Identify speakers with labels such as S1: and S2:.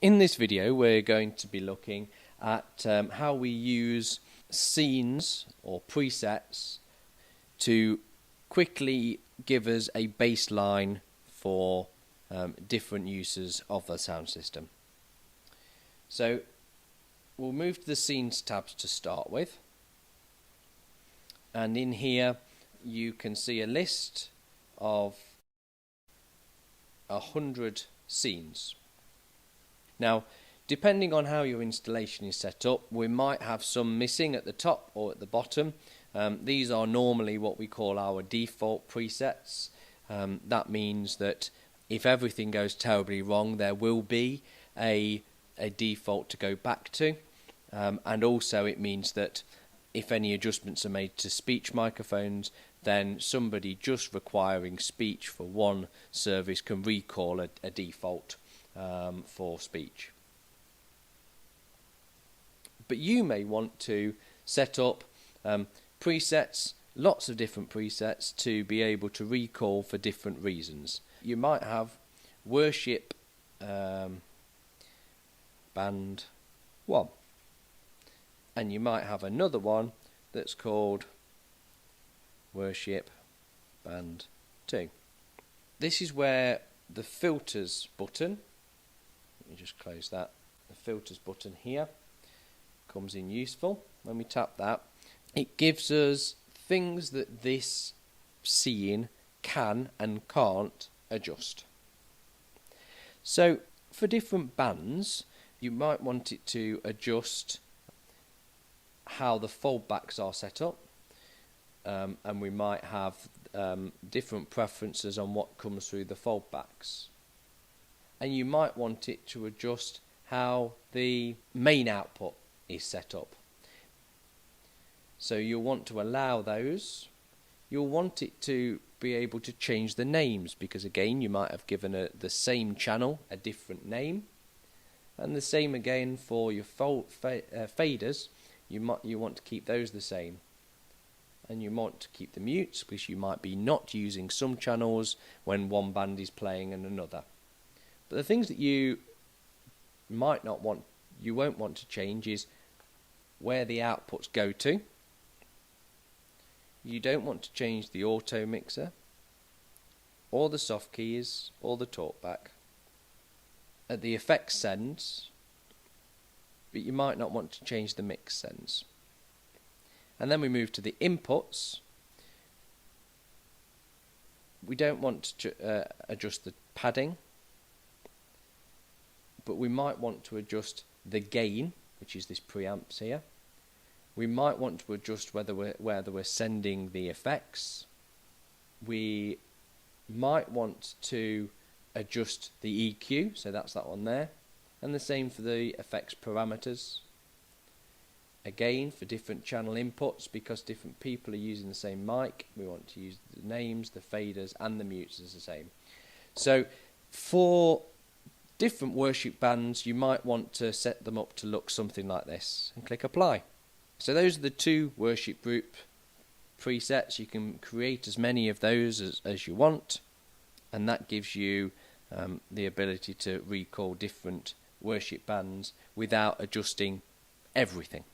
S1: In this video we're going to be looking at how we use scenes or presets to quickly give us a baseline for different uses of the sound system. So we'll move to the scenes tabs to start with, and in here you can see a list of 100 scenes. Now, depending on how your installation is set up, we might have some missing at the top or at the bottom. These are normally what we call our default presets. That means that if everything goes terribly wrong, there will be a default to go back to. And also it means that if any adjustments are made to speech microphones, then somebody just requiring speech for one service can recall a default for speech. But you may want to set up presets, lots of different presets, to be able to recall for different reasons. You might have worship band 1, and you might have another one that's called worship band 2. This is where the filters button, let me just close that, the filters button here comes in useful. When we tap that, it gives us things that this scene can and can't adjust. So for different bands, you might want it to adjust how the foldbacks are set up, and we might have different preferences on what comes through the foldbacks. And you might want it to adjust how the main output is set up. So you'll want to allow those. You'll want it to be able to change the names, because again you might have given the same channel a different name. And the same again for your faders. You want to keep those the same. And you want to keep the mutes, because you might be not using some channels when one band is playing and another. But the things that you won't want to change is where the outputs go to. You don't want to change the auto mixer, or the soft keys, or the talkback. At the effects sends, but you might not want to change the mix sends. And then we move to the inputs. We don't want to adjust the padding, but we might want to adjust the gain, which is this preamps here. We might want to adjust whether we're sending the effects. We might want to adjust the EQ, so that's that one there. And the same for the effects parameters. Again, for different channel inputs, because different people are using the same mic, we want to use the names, the faders and the mutes as the same. So for different worship bands, you might want to set them up to look something like this, and click apply. So those are the two worship group presets. You can create as many of those as you want, and that gives you the ability to recall different worship bands without adjusting everything.